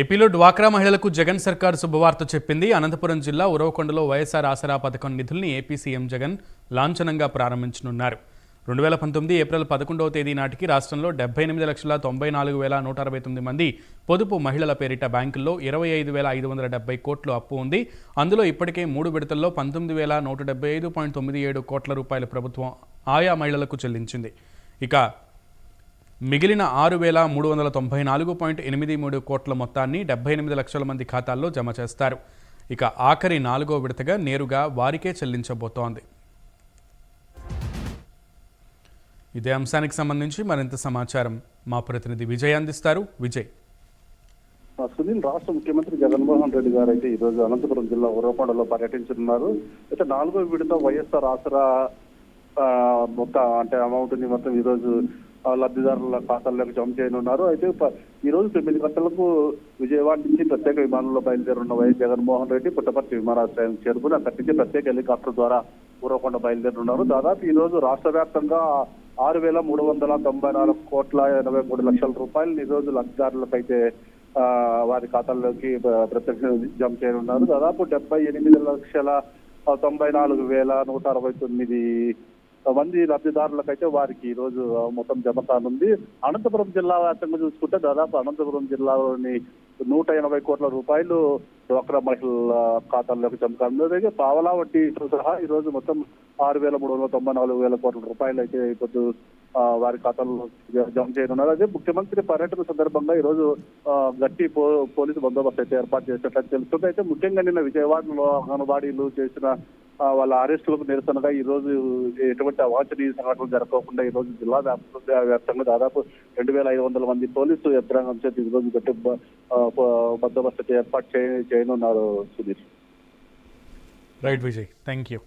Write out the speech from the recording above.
ఏపీలో డ్వాక్రా మహిళలకు జగన్ సర్కార్ శుభవార్త చెప్పింది. అనంతపురం జిల్లా ఉరవకొండలో వైఎస్ఆర్ ఆసరా పథకం నిధుల్ని ఏపీ సీఎం జగన్ లాంఛనంగా ప్రారంభించనున్నారు. 2019 ఏప్రిల్ 11వ తేదీ నాటికి రాష్ట్రంలో 78,94,169 మంది పొదుపు మహిళల పేరిట బ్యాంకుల్లో 25,570 కోట్లు అప్పు ఉంది. అందులో ఇప్పటికే 3 విడతల్లో 19,175.97 కోట్ల రూపాయలు ప్రభుత్వం ఆయా మహిళలకు చెల్లించింది. ఇక మిగిలిన 6,394.83 కోట్ల మొత్తాన్ని 78 లక్షల మంది ఖాతాల్లో జమ చేస్తారు. ఇక ఆఖరి 4వ విడతగా నేరుగా వారికే చెల్లించబోతోంది. ఇదే అంశానికి సంబంధించి మరింత సమాచారం మా ప్రతినిధి విజయ్ అందిస్తారు. విజయ్. సునీల్, రాష్ట్ర ముఖ్యమంత్రి జగన్మోహన్ రెడ్డి గారు అయితే ఈరోజు అనంతపురం జిల్లా ఉరవకొండలో పర్యటించనున్నారు. అయితే 4వ విడత వైఎస్ఆర్ ఆసరా అమౌంట్ ని మొత్తం ఈరోజు లబ్ధిదారుల ఖాతాల్లోకి జమ చేయనున్నారు. అయితే ఈ రోజు 9 గంటలకు విజయవాడ నుంచి ప్రత్యేక విమానంలో బయలుదేరున్న వైఎస్ జగన్మోహన్ రెడ్డి పుట్టపర్తి విమానాశ్రయం చేరుకుని అక్కడి నుంచి ప్రత్యేక హెలికాప్టర్ ద్వారా ఉరవకొండ బయలుదేరున్నారు. దాదాపు ఈ రోజు రాష్ట్ర వ్యాప్తంగా 6,394.83 లక్షల రూపాయలు ఈ రోజు లబ్ధిదారులకు అయితే వారి ఖాతాల్లోకి ప్రత్యక్ష జమ చేయనున్నారు. దాదాపు 78,94,169 మంది లబ్ధిదారులకైతే వారికి ఈ రోజు మొత్తం జమ కానుంది. అనంతపురం జిల్లా వ్యాప్తంగా చూసుకుంటే దాదాపు అనంతపురం జిల్లాలోని 180 కోట్ల రూపాయలు డ్వాక్రా మహిళల ఖాతాల్లోకి జమ కానుంది. పావలా వడ్డీతో సహా ఈ రోజు మొత్తం 6,394,000 కోట్ల రూపాయలు అయితే ఇప్పుడు వారి ఖాతాల్లో జమ చేయనున్నారు. అదే ముఖ్యమంత్రి పర్యటన సందర్భంగా ఈ రోజు గట్టి పోలీసు బందోబస్తు అయితే ఏర్పాటు చేసినట్లు తెలుస్తుంది. అయితే ముఖ్యంగా నిన్న విజయవాడలో అంగన్వాడీలు చేసిన వాళ్ళ అరెస్టులకు నిరసనగా ఈ రోజు ఎటువంటి అవాంఛనీయ సంఘటనలు జరగకుండా ఈ రోజు జిల్లా వ్యాప్తంగా దాదాపు 2,500 మంది పోలీసు యంత్రాంగం చేతి ఈ రోజు గట్టి బందోబస్తు ఏర్పాటు చేయనున్నారు. Sunil. Right Vijay, thank you.